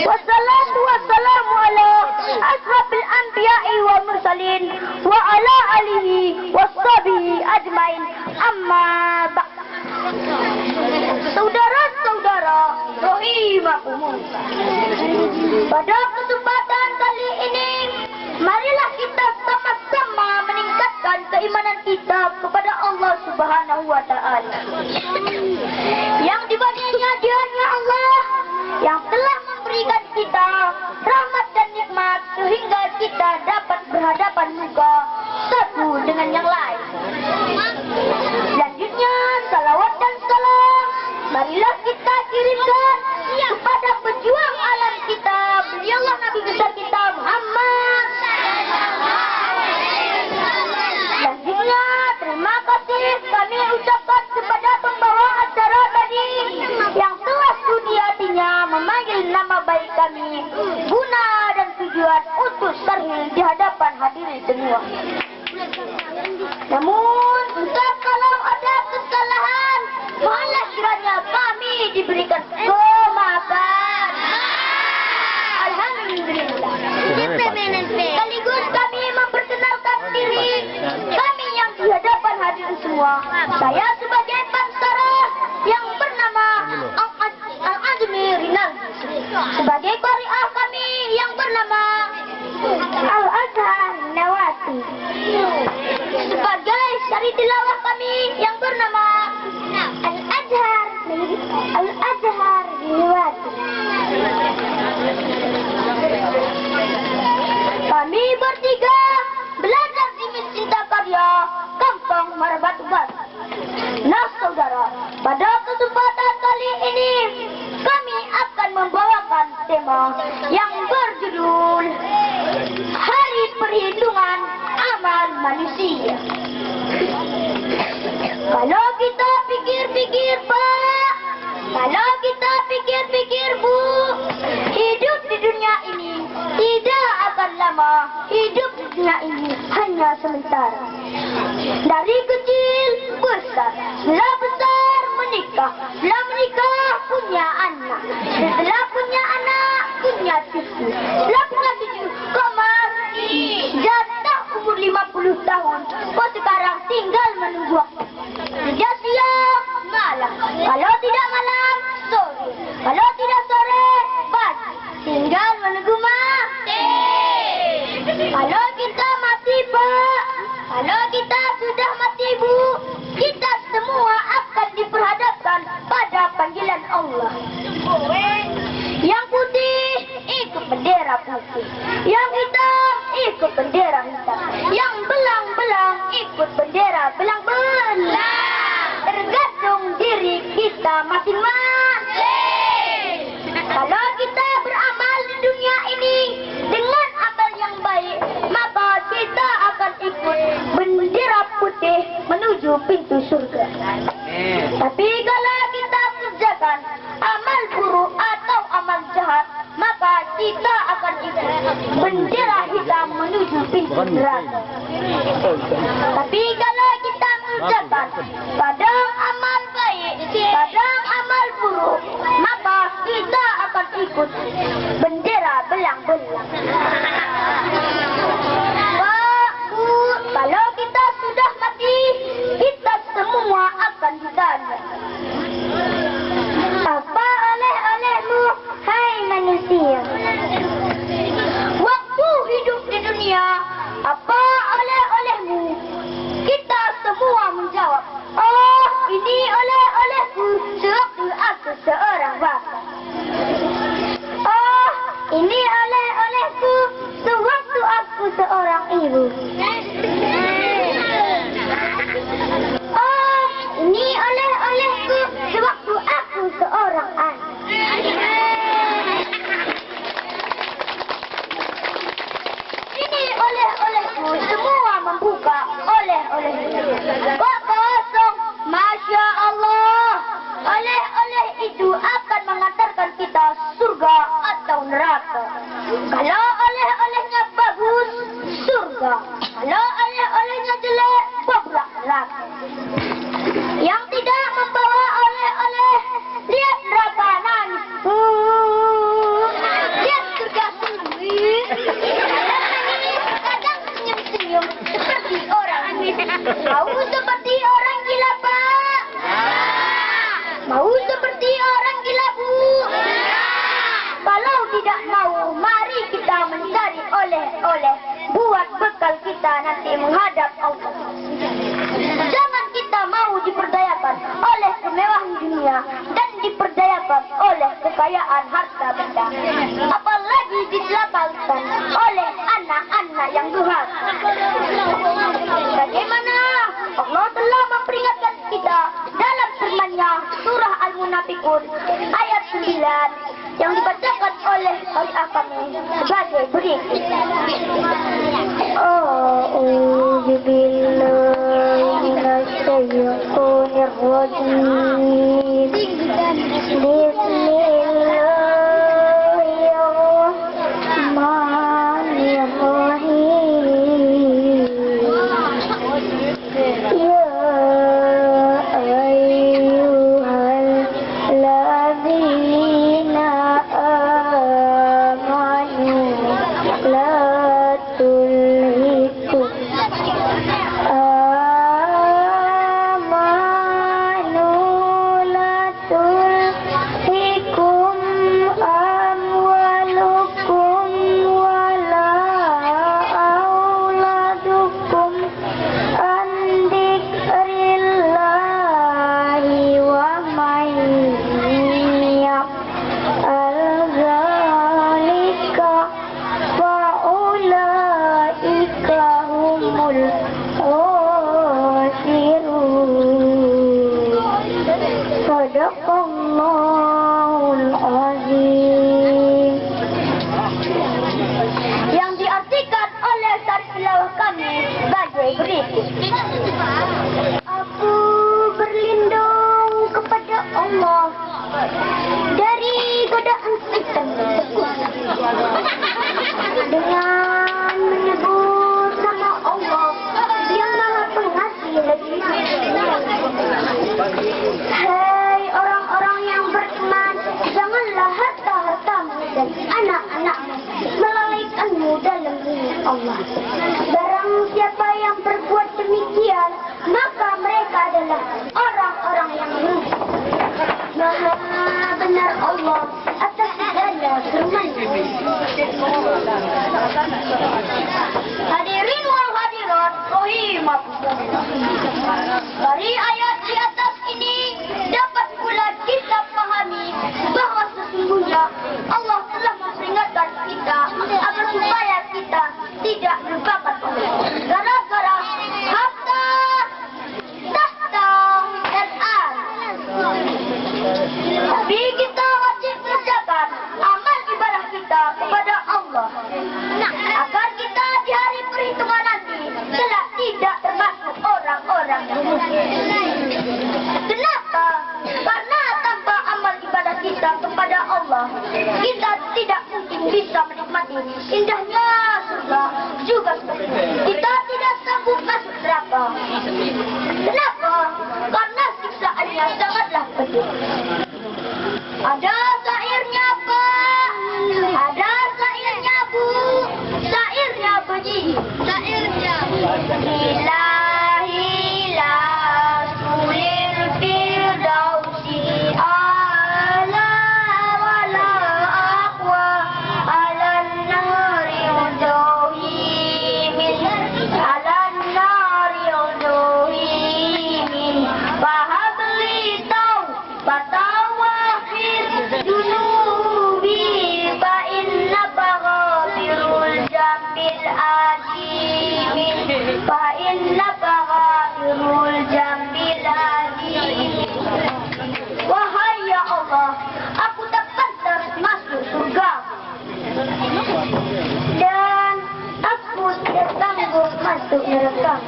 Wassalatu wassalamu ala ashabil anbiya'i wa mursalin wa ala alihi washabihi ajmain. Amma ba'd. Saudara-saudara rahimakumullah. Pada kesempatan kali ini, marilah kita sama-sama meningkatkan keimanan kita kepada Allah Subhanahu wa taala. Yang dimana dianya Allah yang telah memberikan kita rahmat dan nikmat sehingga kita dapat berhadapan muka satu dengan yang lain. Selanjutnya, salawat dan salam marilah kita kirimkan kepada pejuang alam kita, beliaulah Nabi besar kita Muhammad. Selanjutnya, terima kasih kami ucapkan kepada pembawa acara tadi yang telah sudi hatinya memanggil nama baik kami guna dan tujuan untuk sarhil di hadapan hadirin semua. Namun, untuk kalau ada kesalahan, mohonlah kiranya kami diberikan kemaafan. Alhamdulillah. Sekaligus kami memperkenalkan diri kami yang di hadapan hadirin semua. Saya sebagai Pansara yang bernama Al-Azmi Rinal, sebagai qari'ah kami yang bernama Al-Azhar Nawati, sebagai syari tilawah kami yang bernama Al-Azhar Nawati. Kami bertiga belajar di Cinta Karya Kampung Marabatu Bas. Nah saudara, pada kesempatan kali ini kami akan membawakan tema yang berjudul Hari Perhitungan Amal Manusia. Kalau kita pikir-pikir Pak, kalau kita pikir-pikir Bu, hidup di dunia ini tidak akan lama. Hidup di dunia ini hanya sementara. Dari kecil besar, setelah besar menikah, setelah menikah punya anak, setelah punya anak punya cucu, setelah punya cucu kok mati. Jatah umur 50 tahun, kok sekarang tinggal menunggu waktu. Sejak siang malam, kalau tidak malam sore, kalau tidak sore pagi, tinggal menunggu mati. Kalau kita mati Pak, kalau kita sudah mati Bu, kita semua akan diperhadapkan pada panggilan Allah. Yang putih ikut bendera putih, yang hitam ikut bendera hitam, yang belang-belang ikut bendera belang-belang. Tergantung diri kita masing-masing. Kalau kita beramal di dunia ini dengan amal yang baik, maka kita akan ikut bendera putih menuju pintu surga. Tapi kalau kita kerjakan amal buruk atau amal jahat, maka kita akan ikut bendera hitam menuju pintu neraka. Tapi kalau kita kerjakan kadang amal baik, kadang amal buruk, maka kita akan ikut bendera belang-belang. Pak, Bu, kalau kita sudah mati, kita semua akan ditanya, apa oleh-olehmu, hai manusia? Waktu hidup di dunia, apa oleh-olehmu? Kita semua menjawab, oh ini oleh-olehku sewaktu aku seorang bapa. Oh ini oleh-olehku sewaktu aku seorang ibu. Oh ini oleh-olehku sewaktu aku seorang anak. Ini oleh-olehku semua membuka oleh-olehku. Kok kosong? Masya Allah. Oleh-oleh itu akan mengantarkan kita surga atau neraka. Kalau oleh-olehnya bagus, surga. Kalau oleh-olehnya jelek, babrak neraka. Yang tidak membawa oleh-oleh, lihat neraka nangis. kita nanti menghadap Allah. Jangan kita mau diperdayakan oleh kemewahan dunia dan diperdayakan oleh kekayaan harta benda, apalagi diselapalkan oleh anak-anak yang durhaka. Bagaimana Allah telah memperingatkan kita dalam firman-Nya surah Al-Munafiqun ayat 9 yang dibacakan oleh kami sebagai berikut. A'udzu billahi minasyaitonir rajim. Yang diartikan oleh Ustaz tilawah kami sebagai berikut. Aku berlindung kepada Allah dari godaan setan dengan menyebut nama Allah yang Maha Pengasih lagi. Hai orang-orang yang beriman, janganlah harta-hartamu dan anak-anakmu melalaikanmu dalam dunia Allah. Barang siapa yang berbuat demikian, maka mereka adalah orang-orang yang rugi. Maha benar Allah atas segala firman-Nya. Hadirin wal hadirat rahimakumullah. Dari ayat di atas ini dapat pula kita pahami bahwa sesungguhnya Allah telah memperingatkan kita agar supaya kita tidak berbakat gara-gara harta, tahta, dan tapi kita wajib mengerjakan amal ibadah kita kepada Allah agar kita di hari perhitungan nanti kelak tidak termasuk orang-orang yang rugi. Kenapa? Karena tanpa amal ibadah kita kepada Allah, kita tidak mungkin bisa menikmati indahnya surga, juga kita tidak sanggup masuk neraka. Kenapa? Karena siksaannya sangatlah pedih. Ada syairnya Pak, ada syairnya Bu, syairnya begini, syairnya Ilahi la sulir firdausi ala wala aqwa ala nari udohi min ala nari udohi min fahabli tau batawafir junubi fa inna baghafirul jambil adimin fa inna baghafirul jambil adimin. Wahai ya Allah, aku tak pantas masuk surga dan aku tidak sanggup masuk neraka.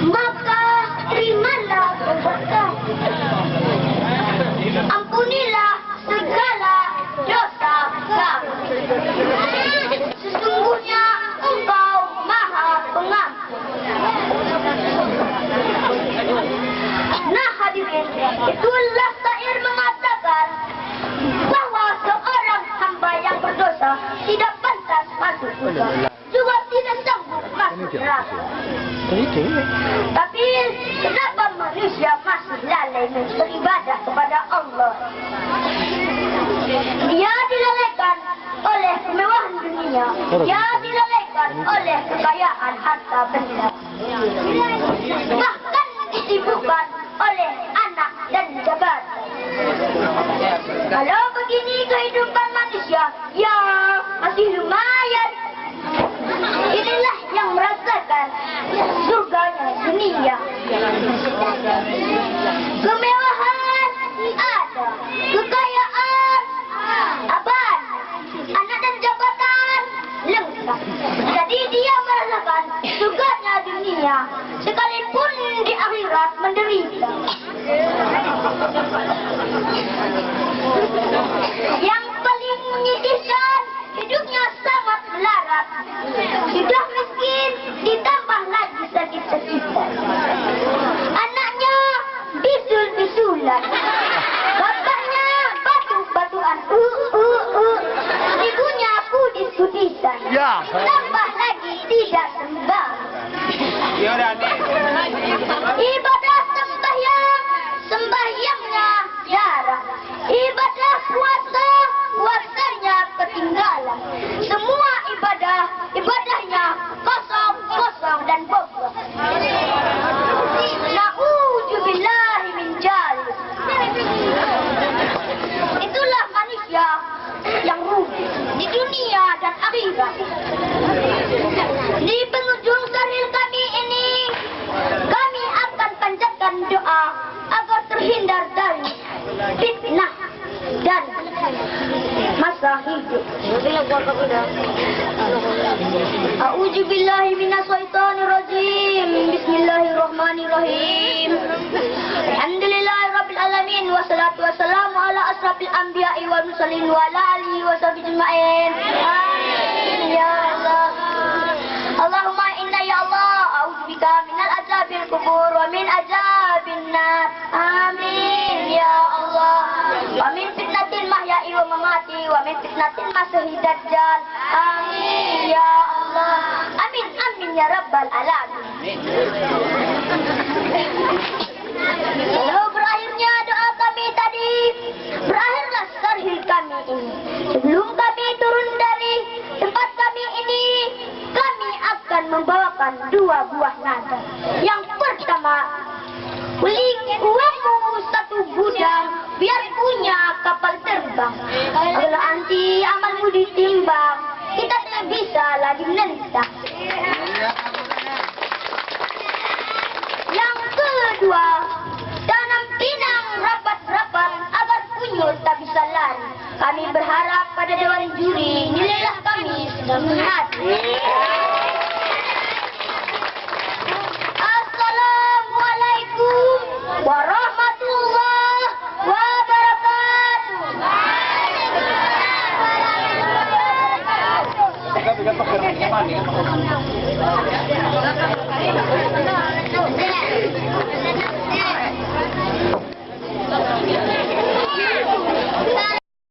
Maka terimalah taubatku, ampunilah segala dosa kami. Sesungguhnya Engkau Maha Pengampun. Nah hadirin, itulah syair mengatakan bahwa seorang hamba yang berdosa tidak pantas masuk surga, juga tidak sanggup masuk neraka. Tapi kenapa manusia masih lalai beribadah kepada Allah? Dia dilalaikan oleh kemewahan dunia harta benda. Bahkan disibukkan oleh anak dan jabatan. Kalau begini kehidupan manusia, ya masih lumayan. Inilah yang merasakan surganya dunia. Kemewahan ada, kekayaan abad, anak dan jabatan lengkap. Jadi dia merasakan surganya dunia, sekalipun di akhirat menderita. Yang paling menyedihkan, hidupnya sangat melarat. Sudah miskin, ditambah lagi sakit-sakitan. Anaknya bisul-bisulan. Bapaknya batu-batuan. Ibunya kudis-kudisan. Tambah lagi tidak sembah. Ibadah sembahyangnya jarang. Ibadah puasanya ketinggalan. Semua ibadahnya kosong dan bobrok. Na'udzubillahi min dzalik. Itulah manusia yang rugi di dunia dan akhirat. Di penghujung karir kami ini, kami akan panjatkan doa agar terhindar dari fitnah dan masa hidup. A'udzubillahi minasyaitonirrajim. Bismillahirrahmanirrahim. Alhamdulillahirabbil alamin wassalatu wassalamu ala asrafil anbiya'i wal mursalin wa ala alihi washabihi ajma'in. Amin ya Allah. Allahumma inna ya Allah a'udzubika minal azabil kubur wa min azabin nar. Amin ya Allah. Wa min fitnatil mahya'i wa mamati wa min fitnatil masiihid dajjal. Amin ya Allah. Amin amin ya rabbal alamin. Lalu berakhirnya doa kami tadi, berakhirlah sarhil kami ini. Sebelum kami turun dari tempat kami ini, kami akan membawakan dua buah nada. Yang pertama, beli uangmu satu gudang, biar punya kapal terbang. Kalau anti amalmu ditimbang, kita tidak bisa lagi menentang. Yang kedua, tanam pinang rapat-rapat agar kunyit tak bisa lari. Kami berharap pada dewan juri, nilailah kami sedang menghati.